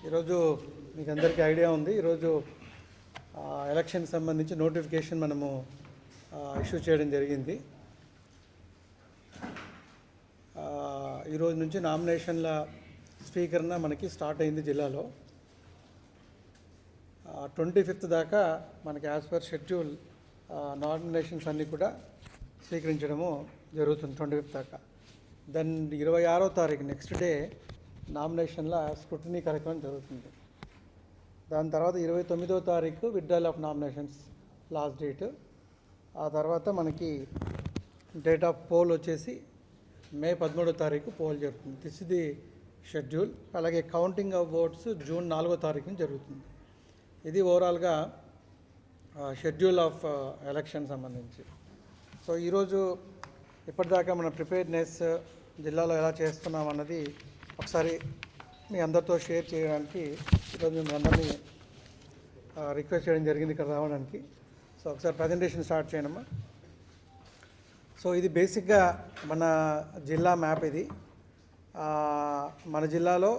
ఈరోజు మీకు అందరికీ ఐడియా ఉంది. ఈరోజు ఎలక్షన్ సంబంధించి నోటిఫికేషన్ మనము ఇష్యూ చేయడం జరిగింది. ఈరోజు నుంచి నామినేషన్ల స్వీకరణ మనకి స్టార్ట్ అయింది జిల్లాలో. 25th దాకా మనకి యాజ్ పర్ షెడ్యూల్ నామినేషన్స్ అన్నీ కూడా స్వీకరించడము జరుగుతుంది 25th దాకా. దెన్ 26వ తారీఖు నెక్స్ట్ డే నామినేషన్ల స్క్రూటినీ కార్యక్రమం జరుగుతుంది. దాని తర్వాత 29వ తారీఖు withdrawal of nominations last date. ఆ తర్వాత మనకి డేట్ ఆఫ్ పోల్ వచ్చేసి మే 13వ తారీఖు పోల్ జరుగుతుంది. This is the schedule. అలాగే కౌంటింగ్ ఆఫ్ ఓట్స్ జూన్ 4వ తారీఖున జరుగుతుంది. ఇది ఓవరాల్గా షెడ్యూల్ ఆఫ్ ఎలక్షన్ సంబంధించి. సో ఈరోజు ఇప్పటిదాకా మన ప్రిపేర్నెస్ జిల్లాలో ఎలా చేస్తున్నాం అన్నది ఒకసారి మీ అందరితో షేర్ చేయడానికి ఈరోజు మేము అందరినీ రిక్వెస్ట్ చేయడం జరిగింది ఇక్కడ రావడానికి. సో ఒకసారి ప్రజెంటేషన్ స్టార్ట్ చేయనమ్మా. సో ఇది బేసిక్గా మన జిల్లా మ్యాప్. ఇది మన జిల్లాలో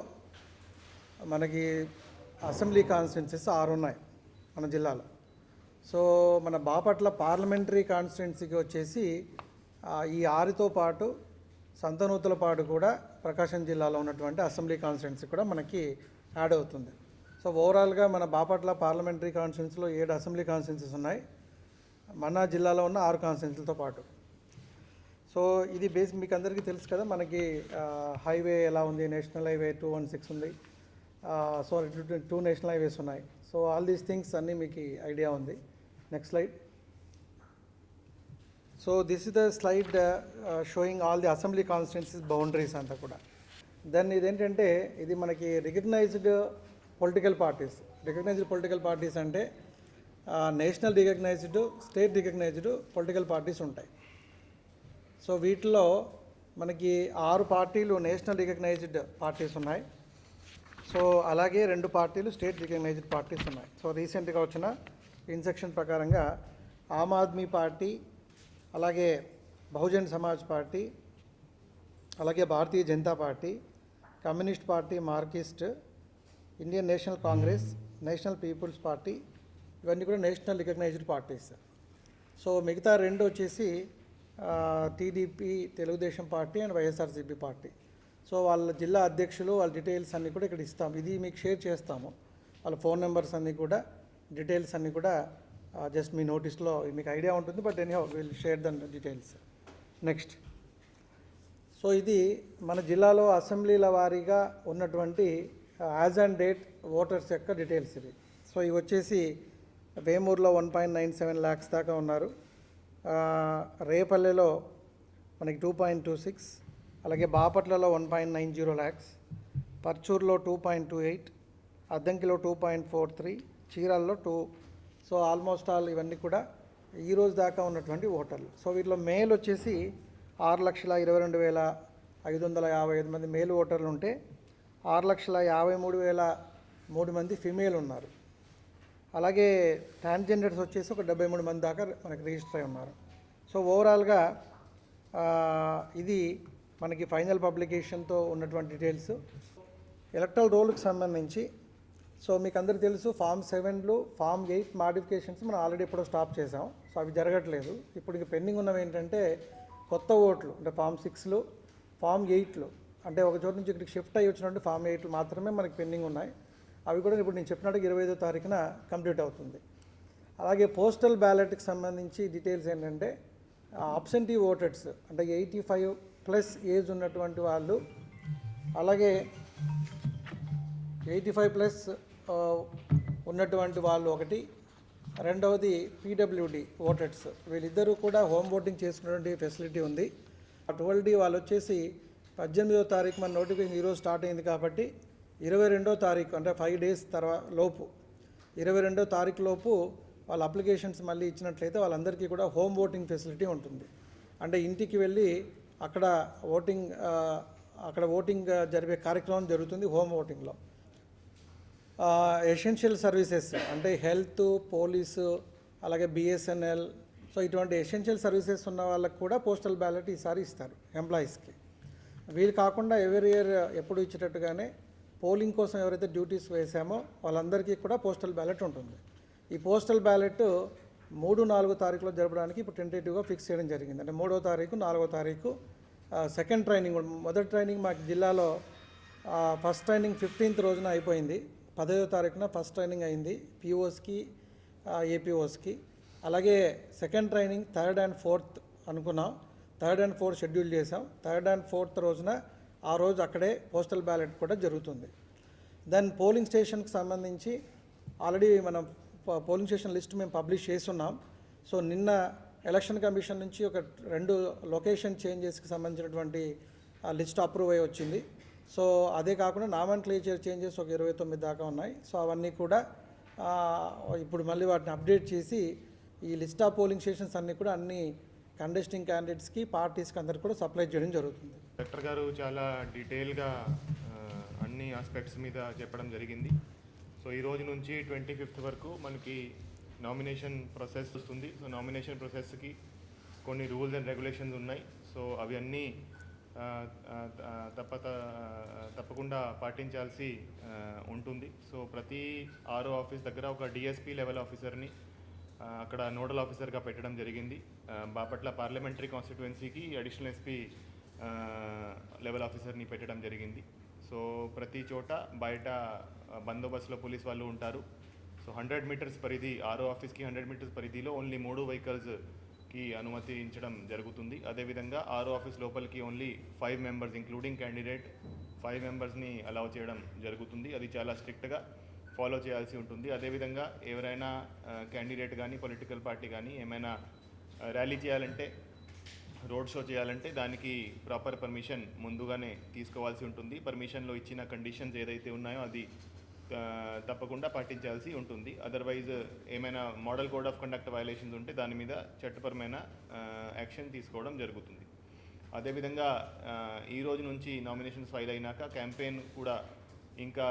మనకి అసెంబ్లీ కాన్స్టిట్యున్సీస్ 6 ఉన్నాయి మన జిల్లాలో. సో మన బాపట్ల పార్లమెంటరీ కాన్స్టిట్యున్సీకి వచ్చేసి ఈ 6తో పాటు సంతనూతలపాడు కూడా ప్రకాశం జిల్లాలో ఉన్నటువంటి అసెంబ్లీ కాన్స్టిట్యున్సీ కూడా మనకి యాడ్ అవుతుంది. సో ఓవరాల్గా మన బాపట్ల పార్లమెంటరీ కాన్స్టిట్యున్సీలో 7 అసెంబ్లీ కాన్స్టిట్యున్సీస్ ఉన్నాయి మన జిల్లాలో ఉన్న 6 కాన్స్టిట్యున్సీలతో పాటు. సో ఇది బేసిక్ మీకు అందరికీ తెలుసు కదా. మనకి హైవే ఎలా ఉంది, నేషనల్ హైవే 216 ఉంది. సో 2 నేషనల్ హైవేస్ ఉన్నాయి. సో ఆల్ దీస్ థింగ్స్ అన్నీ మీకు ఐడియా ఉంది. Next slide. So this is the slide showing all the assembly constituencies boundaries అంతా కూడా. దెన్ ఇదేంటంటే ఇది మనకి recognised political parties. Recognised political parties అంటే national recognised, state recognised political parties ఉంటాయి. సో వీటిలో మనకి 6 పార్టీలు నేషనల్ రికగ్నైజ్డ్ పార్టీస్ ఉన్నాయి. సో అలాగే 2 పార్టీలు స్టేట్ రికగ్నైజ్డ్ పార్టీస్ ఉన్నాయి. సో రీసెంట్గా వచ్చిన ఇన్సెక్షన్ ప్రకారంగా ఆమ్ ఆద్మీ పార్టీ, అలాగే బహుజన్ సమాజ్ పార్టీ, అలాగే Bharatiya Janata Party, Communist Party, Marxist, Indian National Congress, National People's Party, ఇవన్నీ కూడా నేషనల్ రికగ్నైజ్డ్ పార్టీస్. సో మిగతా 2 వచ్చేసి TDP, Telugu Desam Party and YSRCP party. So వాళ్ళ జిల్లా అధ్యక్షులు వాళ్ళ డీటెయిల్స్ అన్నీ కూడా ఇక్కడ ఇస్తాం. ఇది మీకు షేర్ చేస్తాము. వాళ్ళ ఫోన్ నెంబర్స్ అన్నీ కూడా, డీటెయిల్స్ అన్నీ కూడా జస్ట్ మీ నోటీస్లో మీకు ఐడియా ఉంటుంది. But anyhow will share the details. Next. So ఇది మన జిల్లాలో అసెంబ్లీల వారీగా ఉన్నటువంటి యాజ్ అండ్ డేట్ ఓటర్స్ యొక్క డీటెయిల్స్ ఇవి. సో ఇవి వచ్చేసి వేమూరులో 1.97 lakhs దాకా ఉన్నారు. రేపల్లెలో మనకి 2.26, అలాగే బాపట్లలో 1.90 lakhs, పర్చూరులో 2.28, అద్దంకిలో 2.43, చీరాల్లో 2. సో ఆల్మోస్ట్ ఆల్ ఇవన్నీ కూడా ఈరోజు దాకా ఉన్నటువంటి ఓటర్లు. సో వీటిలో మేల్ వచ్చేసి 6,22,555 మంది మేల్ ఓటర్లు ఉంటే 6,53,003 మంది ఫిమేల్ ఉన్నారు. అలాగే ట్రాన్స్జెండర్స్ వచ్చేసి ఒక 73 మంది దాకా మనకి రిజిస్టర్ అయి ఉన్నారు. సో ఓవరాల్గా ఇది మనకి ఫైనల్ పబ్లికేషన్తో ఉన్నటువంటి డీటెయిల్స్. ఎలక్ట్రల్ రోల్కి సంబంధించి సో మీకు అందరికీ తెలుసు, ఫామ్ 7లు, ఫామ్ 8 మాడిఫికేషన్స్ మనం ఆల్రెడీ ఎప్పుడో స్టాప్ చేసాం. సో అవి జరగట్లేదు. ఇప్పుడు ఇక పెండింగ్ ఉన్నవి ఏంటంటే కొత్త ఓట్లు, అంటే ఫామ్ 6లు, ఫామ్ 8లు, అంటే ఒక చోటు నుంచి ఇక్కడికి షిఫ్ట్ అయ్యి వచ్చినట్టు ఫామ్ 8లు మాత్రమే మనకి పెండింగ్ ఉన్నాయి. అవి కూడా ఇప్పుడు నేను చెప్పినట్టు 25వ తారీఖున కంప్లీట్ అవుతుంది. అలాగే పోస్టల్ బ్యాలెట్కి సంబంధించి డీటెయిల్స్ ఏంటంటే అబ్సెంటీ ఓటర్స్ అంటే 85+ ఏజ్ ఉన్నటువంటి వాళ్ళు, అలాగే 85+ ఉన్నటువంటి వాళ్ళు ఒకటి, రెండవది పీడబ్ల్యూడి ఓటర్స్, వీళ్ళిద్దరూ కూడా హోమ్ ఓటింగ్ చేసుకున్నటువంటి ఫెసిలిటీ ఉంది. 12D వాళ్ళు వచ్చేసి 18వ తారీఖు మన నోటిఫికేషన్ ఈరోజు స్టార్ట్ అయింది కాబట్టి 22వ తారీఖు అంటే 5 days తర్వాత లోపు 22వ తారీఖు లోపు వాళ్ళ అప్లికేషన్స్ మళ్ళీ ఇచ్చినట్లయితే వాళ్ళందరికీ కూడా హోమ్ ఓటింగ్ ఫెసిలిటీ ఉంటుంది. అంటే ఇంటికి వెళ్ళి అక్కడ ఓటింగ్ జరిపే కార్యక్రమం జరుగుతుంది హోమ్ ఓటింగ్లో. ఎసెన్షియల్ సర్వీసెస్ అంటే హెల్త్, పోలీసు, అలాగే బిఎస్ఎన్ఎల్, సో ఇటువంటి ఎసెన్షియల్ సర్వీసెస్ ఉన్న వాళ్ళకు కూడా పోస్టల్ బ్యాలెట్ ఈసారి ఇస్తారు ఎంప్లాయీస్కి. వీళ్ళు కాకుండా ఎవరీ ఇయర్ ఎప్పుడు ఇచ్చేటట్టుగానే పోలింగ్ కోసం ఎవరైతే డ్యూటీస్ వేసామో వాళ్ళందరికీ కూడా పోస్టల్ బ్యాలెట్ ఉంటుంది. ఈ పోస్టల్ బ్యాలెట్ 3, 4 తారీఖులో జరపడానికి ఇప్పుడు టెంటేటివ్గా ఫిక్స్ చేయడం జరిగింది. అంటే 3వ తారీఖు, 4వ తారీఖు సెకండ్ ట్రైనింగ్. మొదటి ట్రైనింగ్ మాకు జిల్లాలో ఫస్ట్ ట్రైనింగ్ 15th రోజున అయిపోయింది. 15వ తారీఖున ఫస్ట్ ట్రైనింగ్ అయింది పిఓస్కి, ఏపీఓస్కి. అలాగే second training 3rd and 4th అనుకున్నాం. 3rd and 4th షెడ్యూల్ చేసాం. 3rd and 4th రోజున ఆ రోజు అక్కడే పోస్టల్ బ్యాలెట్ కూడా జరుగుతుంది. దెన్ పోలింగ్ స్టేషన్కి సంబంధించి ఆల్రెడీ మనం పోలింగ్ స్టేషన్ లిస్ట్ మేము పబ్లిష్ చేస్తున్నాం. సో నిన్న ఎలక్షన్ కమిషన్ నుంచి ఒక 2 లొకేషన్ చేంజెస్కి సంబంధించినటువంటి లిస్ట్ అప్రూవ్ అయ్యి వచ్చింది. సో అదే కాకుండా నామన్క్లేచర్ చేంజెస్ ఒక 29 దాకా ఉన్నాయి. సో అవన్నీ కూడా ఇప్పుడు మళ్ళీ వాటిని అప్డేట్ చేసి ఈ లిస్ట్ ఆఫ్ పోలింగ్ స్టేషన్స్ అన్నీ కూడా అన్ని కంటెస్టింగ్ క్యాండిడేట్స్కి, పార్టీస్కి అందరికి కూడా సప్లై చేయడం జరుగుతుంది. కలెక్టర్ గారు చాలా డీటెయిల్గా అన్ని ఆస్పెక్ట్స్ మీద చెప్పడం జరిగింది. సో ఈ రోజు నుంచి 25th వరకు మనకి నామినేషన్ ప్రాసెస్ వస్తుంది. సో నామినేషన్ ప్రాసెస్కి కొన్ని రూల్స్ అండ్ రెగ్యులేషన్స్ ఉన్నాయి. సో అవి అన్నీ తప్పకుండా పాటించాల్సి ఉంటుంది. సో ప్రతి ఆర్ఓ ఆఫీస్ దగ్గర ఒక డిఎస్పీ లెవెల్ ఆఫీసర్ని అక్కడ నోడల్ ఆఫీసర్గా పెట్టడం జరిగింది. బాపట్ల పార్లమెంటరీ కాన్స్టిట్యుయెన్సీకి అడిషనల్ ఎస్పీ లెవెల్ ఆఫీసర్ని పెట్టడం జరిగింది. సో ప్రతి చోట బయట బందోబస్తులో పోలీస్ వాళ్ళు ఉంటారు. సో 100 మీటర్స్ పరిధి, ఆర్ఓ ఆఫీస్కి 100 మీటర్స్ పరిధిలో ఓన్లీ 3 వెహికల్స్కి అనుమతించడం జరుగుతుంది. అదేవిధంగా ఆర్ఓ ఆఫీస్ లోపలికి ఓన్లీ 5 మెంబర్స్ ఇంక్లూడింగ్ క్యాండిడేట్ 5 మెంబర్స్ని అలౌ చేయడం జరుగుతుంది. అది చాలా స్ట్రిక్ట్గా ఫాలో చేయాల్సి ఉంటుంది. అదేవిధంగా ఎవరైనా క్యాండిడేట్ కానీ పొలిటికల్ పార్టీ కానీ ఏమైనా ర్యాలీ చేయాలంటే, రోడ్ షో చేయాలంటే దానికి ప్రాపర్ పర్మిషన్ ముందుగానే తీసుకోవాల్సి ఉంటుంది. పర్మిషన్లో ఇచ్చిన కండిషన్స్ ఏదైతే ఉన్నాయో అది తప్పకుండా పాటించాల్సి ఉంటుంది. అదర్వైజ్ ఏమైనా model code of conduct violations ఉంటే దాని మీద చట్టపరమైన యాక్షన్ తీసుకోవడం జరుగుతుంది. అదేవిధంగా ఈ రోజు నుంచి నామినేషన్స్ ఫైల్ అయినాక క్యాంపెయిన్ కూడా ఇంకా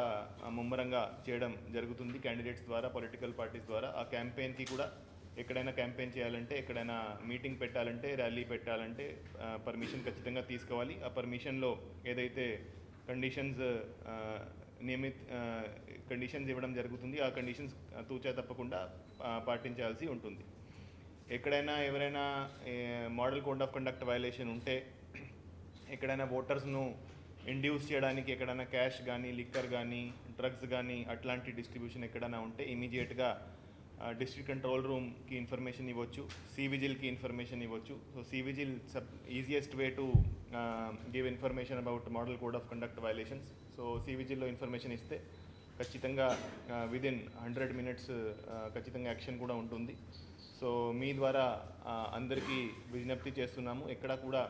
ముమ్మరంగా చేయడం జరుగుతుంది. క్యాండిడేట్స్ ద్వారా, పొలిటికల్ పార్టీస్ ద్వారా ఆ క్యాంపెయిన్కి కూడా ఎక్కడైనా క్యాంపెయిన్ చేయాలంటే, ఎక్కడైనా మీటింగ్ పెట్టాలంటే, ర్యాలీ పెట్టాలంటే పర్మిషన్ ఖచ్చితంగా తీసుకోవాలి. ఆ పర్మిషన్లో ఏదైతే కండిషన్స్ ఇవ్వడం జరుగుతుంది ఆ కండిషన్స్ తూచా తప్పకుండా పాటించాల్సి ఉంటుంది. ఎక్కడైనా ఎవరైనా model code of conduct violation ఉంటే, ఎక్కడైనా ఓటర్స్ను ఇండ్యూస్ చేయడానికి ఎక్కడైనా క్యాష్ కానీ, లిక్కర్ కానీ, డ్రగ్స్ కానీ అట్లాంటి డిస్ట్రిబ్యూషన్ ఎక్కడైనా ఉంటే ఇమీడియట్గా డిస్ట్రిక్ట్ కంట్రోల్ రూమ్కి ఇన్ఫర్మేషన్ ఇవ్వచ్చు, సివిజిల్కి ఇన్ఫర్మేషన్ ఇవ్వచ్చు. So cVIGIL easiest way to give information about model code of conduct violations. So సివిజిల్లో ఇన్ఫర్మేషన్ ఇస్తే ఖచ్చితంగా విదిన్ 100 minutes ఖచ్చితంగా యాక్షన్ కూడా ఉంటుంది. సో మీ ద్వారా అందరికీ విజ్ఞప్తి చేస్తున్నాము, ఎక్కడ కూడా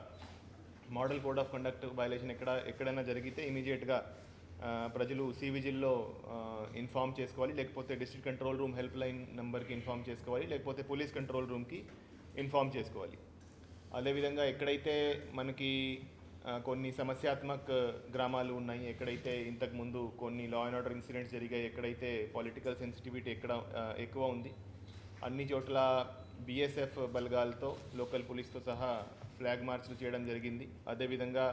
model code of conduct violation ఎక్కడైనా జరిగితే ఇమీడియట్గా ప్రజలు సివిజిల్లో ఇన్ఫామ్ చేసుకోవాలి, లేకపోతే district control room help line నెంబర్కి ఇన్ఫామ్ చేసుకోవాలి, లేకపోతే పోలీస్ కంట్రోల్ రూమ్కి ఇన్ఫామ్ చేసుకోవాలి. అదేవిధంగా ఎక్కడైతే మనకి కొన్ని సమస్యాత్మక గ్రామాలు ఉన్నాయి, ఎక్కడైతే ఇంతకుముందు కొన్ని లా అండ్ ఆర్డర్ ఇన్సిడెంట్స్ జరిగాయి, ఎక్కడైతే పొలిటికల్ సెన్సిటివిటీ ఎక్కువ ఉంది, అన్ని చోట్ల బీఎస్ఎఫ్ బలగాలతో, లోకల్ పోలీస్తో సహా ఫ్లాగ్ మార్చ్లు చేయడం జరిగింది. అదేవిధంగా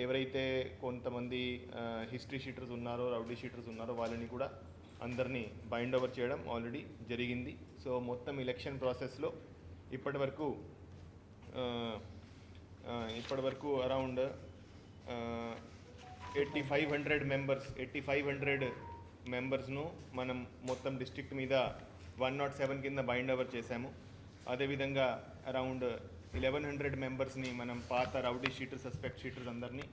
ఎవరైతే కొంతమంది హిస్టరీ షీటర్స్ ఉన్నారో, రౌడీ షీటర్స్ ఉన్నారో వాళ్ళని కూడా అందరినీ బైండ్ ఓవర్ చేయడం ఆల్రెడీ జరిగింది. సో మొత్తం ఎలక్షన్ ప్రాసెస్లో ఇప్పటి వరకు అరౌండ్ 8500 మెంబర్స్ను మనం మొత్తం డిస్ట్రిక్ట్ మీద 107 కింద బైండ్ ఓవర్ చేశాము. అదేవిధంగా అరౌండ్ 1100 మెంబర్స్ని మనం పాత రౌడీ షీటర్, సస్పెక్ట్ షీటర్స్ అందరినీ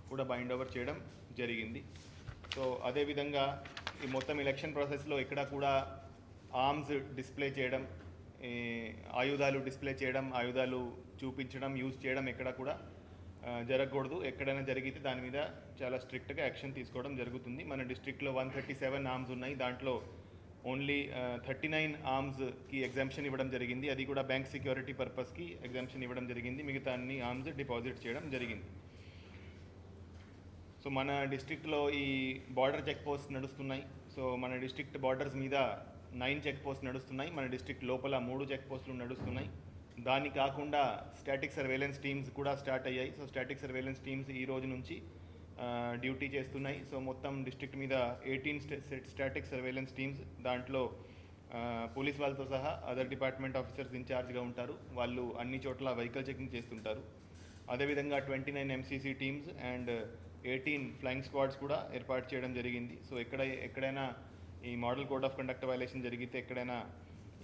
కూడా బైండ్ ఓవర్ చేయడం జరిగింది. సో అదేవిధంగా ఈ మొత్తం ఎలక్షన్ ప్రాసెస్లో ఎక్కడ కూడా ఆర్మ్స్ డిస్ప్లే చేయడం, ఆయుధాలు డిస్ప్లే చేయడం, ఆయుధాలు చూపించడం, యూజ్ చేయడం ఎక్కడ కూడా జరగకూడదు. ఎక్కడైనా జరిగితే దాని మీద చాలా స్ట్రిక్ట్గా యాక్షన్ తీసుకోవడం జరుగుతుంది. మన డిస్ట్రిక్ట్లో 137 ఆర్మ్స్ ఉన్నాయి, దాంట్లో ఓన్లీ 39 ఆర్మ్స్కి ఎగ్జామ్షన్ ఇవ్వడం జరిగింది. అది కూడా బ్యాంక్ సెక్యూరిటీ పర్పస్కి ఎగ్జామ్షన్ ఇవ్వడం జరిగింది. మిగతా అన్ని ఆర్మ్స్ డిపాజిట్ చేయడం జరిగింది. సో మన డిస్ట్రిక్ట్లో ఈ బార్డర్ చెక్ పోస్ట్ నడుస్తున్నాయి. సో మన డిస్ట్రిక్ట్ బార్డర్స్ మీద 9 చెక్ పోస్ట్ నడుస్తున్నాయి. మన డిస్ట్రిక్ట్ లోపల 3 చెక్ పోస్టులు నడుస్తున్నాయి. దాని కాకుండా స్టాటిక్ సర్వేలెన్స్ టీమ్స్ కూడా స్టార్ట్ అయ్యాయి. సో స్టాటిక్ సర్వేలెన్స్ టీమ్స్ ఈ రోజు నుంచి డ్యూటీ చేస్తున్నాయి. సో మొత్తం డిస్ట్రిక్ట్ మీద 18 స్టాటిక్ సర్వేలెన్స్ టీమ్స్, దాంట్లో పోలీస్ వాళ్ళతో సహా అదర్ డిపార్ట్మెంట్ ఆఫీసర్స్ ఇన్ఛార్జ్గా ఉంటారు. వాళ్ళు అన్ని చోట్ల వెహికల్ చెకింగ్ చేస్తుంటారు. అదేవిధంగా 29 MCC teams and 18 flying squads కూడా ఏర్పాటు చేయడం జరిగింది. సో ఎక్కడైనా ఈ model code of conduct violation జరిగితే, ఎక్కడైనా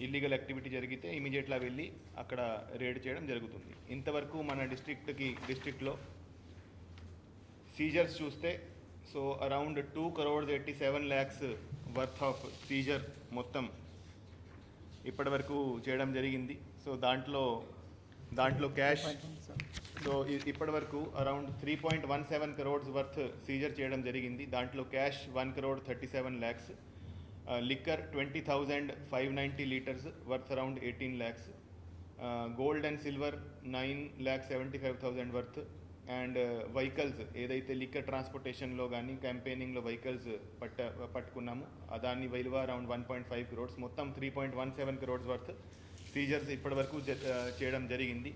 ఇల్లీగల్ యాక్టివిటీ జరిగితే ఇమీడియట్గా వెళ్ళి అక్కడ రేడ్ చేయడం జరుగుతుంది. ఇంతవరకు మన డిస్ట్రిక్ట్లో సీజర్స్ చూస్తే so around 2,87,00,000 worth of seizure మొత్తం ఇప్పటివరకు చేయడం జరిగింది. సో దాంట్లో క్యాష్, సో ఇప్పటివరకు అరౌండ్ 3.17 crores వర్త్ సీజర్ చేయడం జరిగింది. దాంట్లో cash 1,37,00,000, liquor 20,590 litres worth around 18 lakhs, gold and silver 9,75,000 worth, and vehicles ఏదైతే లిక్కర్ ట్రాన్స్పోర్టేషన్లో కానీ క్యాంపెయినింగ్లో వెహికల్స్ పట్టుకున్నాము దాన్ని విలువ అరౌండ్ 1.5 crores, మొత్తం 3.17 crores వర్త్ సీజర్స్ ఇప్పటివరకు చేయడం జరిగింది.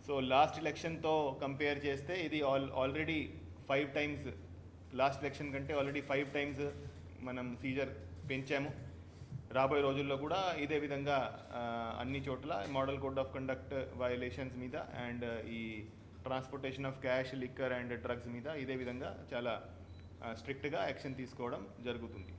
సో లాస్ట్ ఎలక్షన్తో కంపేర్ చేస్తే ఇది ఆల్రెడీ 5 times, లాస్ట్ ఎలక్షన్ కంటే ఆల్రెడీ 5 times మనం సీజర్ పెంచాము. రాబోయే రోజుల్లో కూడా ఇదే విధంగా అన్ని చోట్ల model code of conduct violations మీద అండ్ ఈ transportation of cash, liquor and drugs మీద ఇదే విధంగా చాలా స్ట్రిక్ట్గా యాక్షన్ తీసుకోవడం జరుగుతుంది.